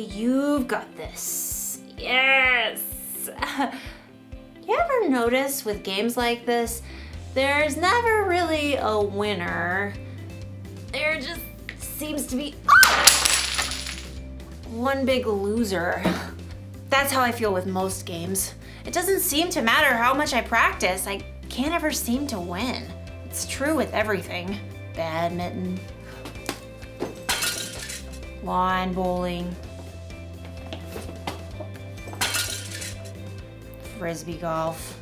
you've got this. Yes! You ever notice with games like this, there's never really a winner. There just seems to be one big loser. That's how I feel with most games. It doesn't seem to matter how much I practice, I can't ever seem to win. It's true with everything. Badminton, lawn bowling, frisbee golf.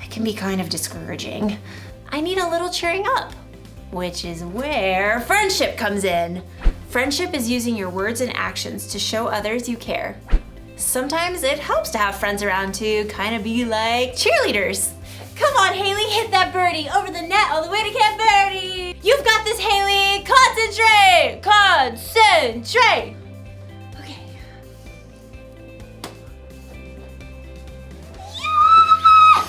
It can be kind of discouraging. I need a little cheering up, which is where friendship comes in. Friendship is using your words and actions to show others you care. Sometimes it helps to have friends around to kind of be like cheerleaders. Come on, Haley, hit that birdie over the net all the way to Camp Birdie. You've got this, Haley. Concentrate. Concentrate. Okay. Yeah!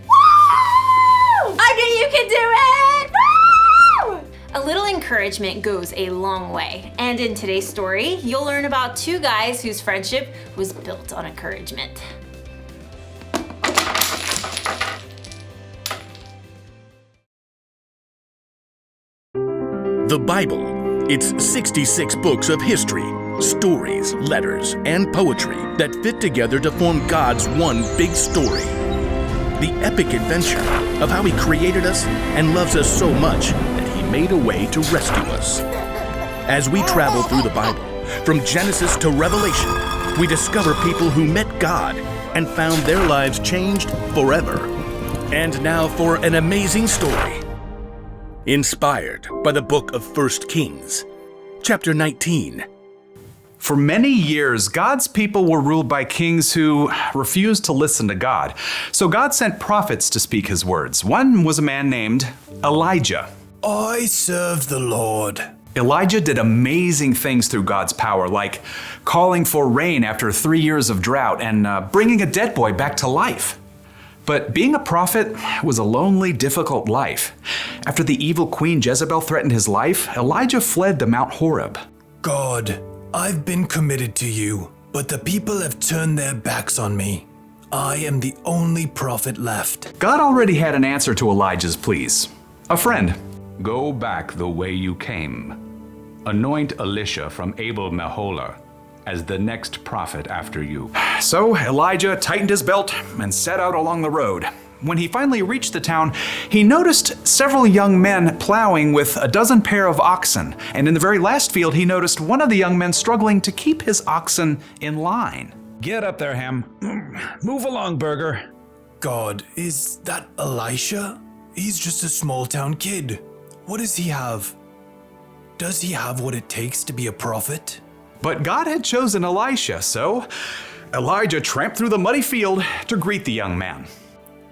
Woo! I knew you could do it. Woo! A little encouragement goes a long way. And in today's story, you'll learn about two guys whose friendship was built on encouragement. The Bible. It's 66 books of history, stories, letters, and poetry that fit together to form God's one big story. The epic adventure of how He created us and loves us so much that He made a way to rescue us. As we travel through the Bible, from Genesis to Revelation, we discover people who met God and found their lives changed forever. And now for an amazing story. Inspired by the book of 1 Kings, chapter 19. For many years, God's people were ruled by kings who refused to listen to God. So God sent prophets to speak His words. One was a man named Elijah. I serve the Lord. Elijah did amazing things through God's power, like calling for rain after 3 years of drought and bringing a dead boy back to life. But being a prophet was a lonely, difficult life. After the evil queen Jezebel threatened his life, Elijah fled to Mount Horeb. God, I've been committed to you, but the people have turned their backs on me. I am the only prophet left. God already had an answer to Elijah's pleas. A friend. Go back the way you came. Anoint Elisha from Abel-Meholah as the next prophet after you. So Elijah tightened his belt and set out along the road. When he finally reached the town, he noticed several young men plowing with a dozen pair of oxen. And in the very last field, he noticed one of the young men struggling to keep his oxen in line. Get up there, Ham. Move along, Burger. God, is that Elisha? He's just a small town kid. What does he have? Does he have what it takes to be a prophet? But God had chosen Elisha, so Elijah tramped through the muddy field to greet the young man.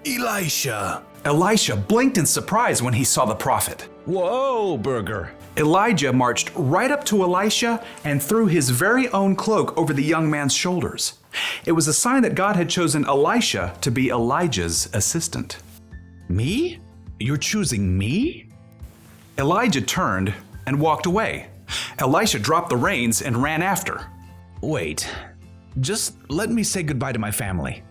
Elisha. Elisha blinked in surprise when he saw the prophet. Whoa, Burger. Elijah marched right up to Elisha and threw his very own cloak over the young man's shoulders. It was a sign that God had chosen Elisha to be Elijah's assistant. Me? You're choosing me? Elijah turned and walked away. Elisha dropped the reins and ran after. Wait, just let me say goodbye to my family.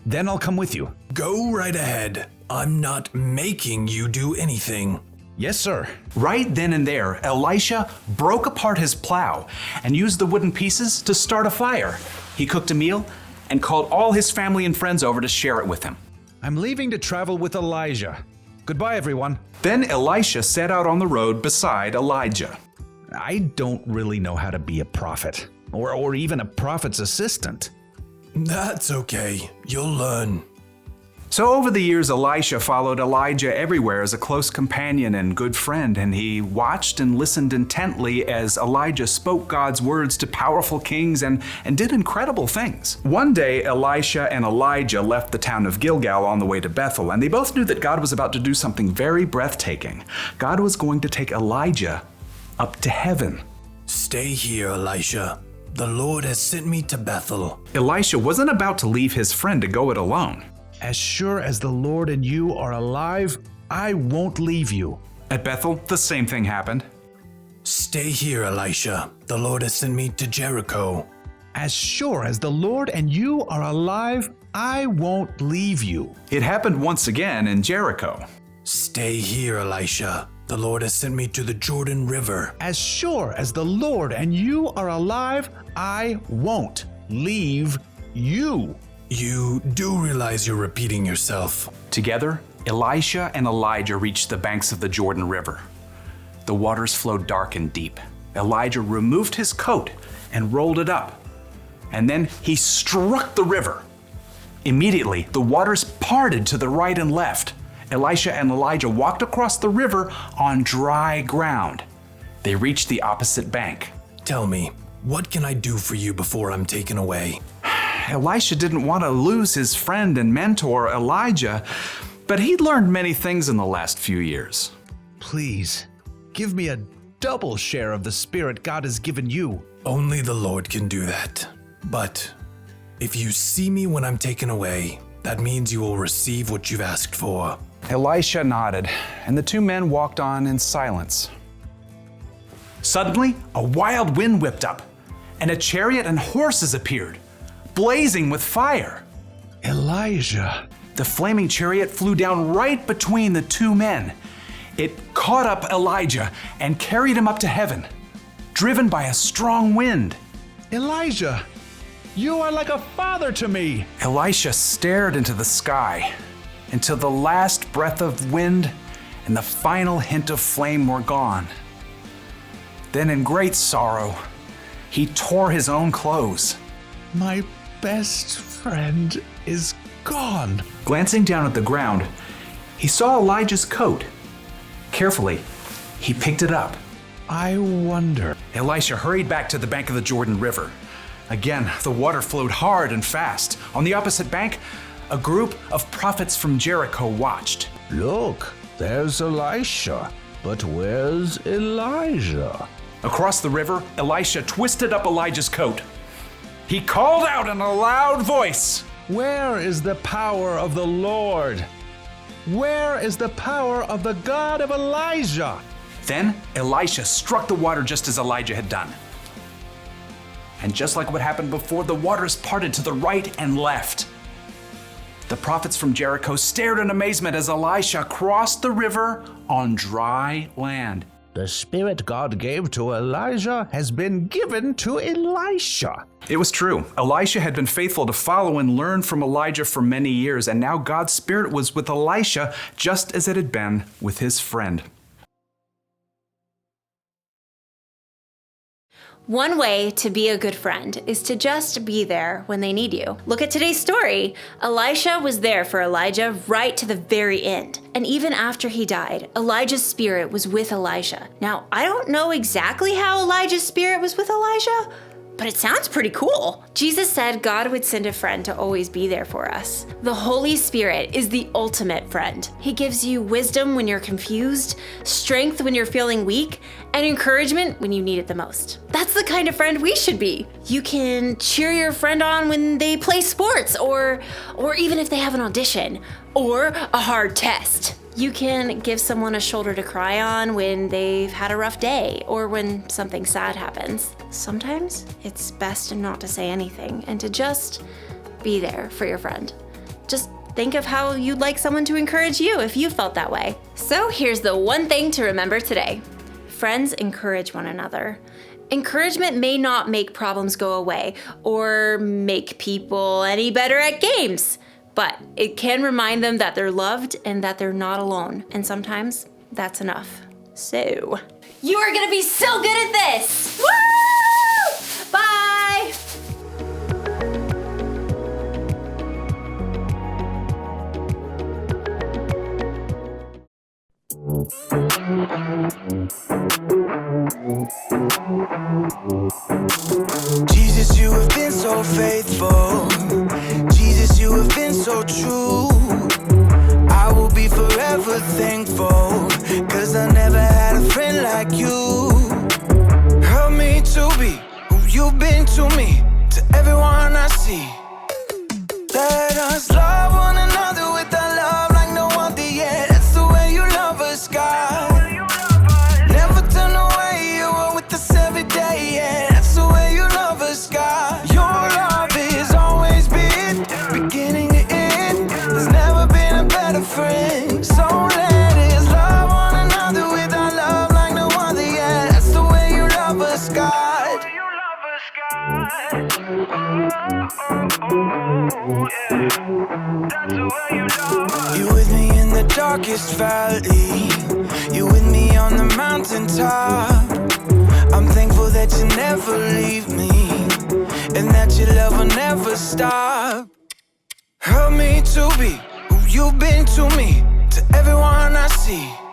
Then I'll come with you. Go right ahead. I'm not making you do anything. Yes, sir. Right then and there, Elisha broke apart his plow and used the wooden pieces to start a fire. He cooked a meal and called all his family and friends over to share it with him. I'm leaving to travel with Elijah. Goodbye, everyone. Then Elisha set out on the road beside Elijah. I don't really know how to be a prophet, or even a prophet's assistant. That's okay. You'll learn. So over the years, Elisha followed Elijah everywhere as a close companion and good friend, and he watched and listened intently as Elijah spoke God's words to powerful kings and did incredible things. One day, Elisha and Elijah left the town of Gilgal on the way to Bethel, and they both knew that God was about to do something very breathtaking. God was going to take Elijah up to heaven. Stay here, Elisha. The Lord has sent me to Bethel. Elisha wasn't about to leave his friend to go it alone. As sure as the Lord and you are alive, I won't leave you. At Bethel, the same thing happened. Stay here, Elisha. The Lord has sent me to Jericho. As sure as the Lord and you are alive, I won't leave you. It happened once again in Jericho. Stay here, Elisha. The Lord has sent me to the Jordan River. As sure as the Lord and you are alive, I won't leave you. You do realize you're repeating yourself. Together, Elisha and Elijah reached the banks of the Jordan River. The waters flowed dark and deep. Elijah removed his coat and rolled it up. And then he struck the river. Immediately, the waters parted to the right and left. Elisha and Elijah walked across the river on dry ground. They reached the opposite bank. Tell me, what can I do for you before I'm taken away? Elisha didn't want to lose his friend and mentor, Elijah, but he'd learned many things in the last few years. Please, give me a double share of the Spirit God has given you. Only the Lord can do that. But if you see me when I'm taken away, that means you will receive what you've asked for. Elisha nodded, and the two men walked on in silence. Suddenly, a wild wind whipped up, and a chariot and horses appeared, blazing with fire. Elijah. The flaming chariot flew down right between the two men. It caught up Elijah and carried him up to heaven, driven by a strong wind. Elijah, you are like a father to me. Elisha stared into the sky until the last breath of wind and the final hint of flame were gone. Then in great sorrow, he tore his own clothes. My best friend is gone. Glancing down at the ground, he saw Elijah's coat. Carefully, he picked it up. I wonder. Elisha hurried back to the bank of the Jordan River. Again, the water flowed hard and fast. On the opposite bank, a group of prophets from Jericho watched. Look, there's Elisha. But where's Elijah? Across the river, Elisha twisted up Elijah's coat. He called out in a loud voice, Where is the power of the Lord? Where is the power of the God of Elijah? Then Elisha struck the water just as Elijah had done. And just like what happened before, the waters parted to the right and left. The prophets from Jericho stared in amazement as Elisha crossed the river on dry land. The Spirit God gave to Elijah has been given to Elisha. It was true. Elisha had been faithful to follow and learn from Elijah for many years, and now God's Spirit was with Elisha just as it had been with his friend. One way to be a good friend is to just be there when they need you. Look at today's story. Elisha was there for Elijah right to the very end. And even after he died, Elijah's spirit was with Elijah. Now, I don't know exactly how Elijah's spirit was with Elijah, but it sounds pretty cool. Jesus said God would send a friend to always be there for us. The Holy Spirit is the ultimate friend. He gives you wisdom when you're confused, strength when you're feeling weak, and encouragement when you need it the most. That's the kind of friend we should be. You can cheer your friend on when they play sports, or even if they have an audition, or a hard test. You can give someone a shoulder to cry on when they've had a rough day or when something sad happens. Sometimes it's best not to say anything and to just be there for your friend. Just think of how you'd like someone to encourage you if you felt that way. So here's the one thing to remember today. Friends encourage one another. Encouragement may not make problems go away or make people any better at games, but it can remind them that they're loved and that they're not alone. And sometimes that's enough. So, you are gonna be so good at this! Woo! Bye! Jesus, you have been so faithful. Jesus, you have been so true. I will be forever thankful, 'cause I never had a friend like you. Help me to be who you've been to me, to everyone I see. Let us love one another with a love like no other yet. That's the way you love us, God. Never turn away, you darkest valley. You with me on the mountaintop. I'm thankful that you never leave me, and that your love will never stop. Help me to be who you've been to me, to everyone I see.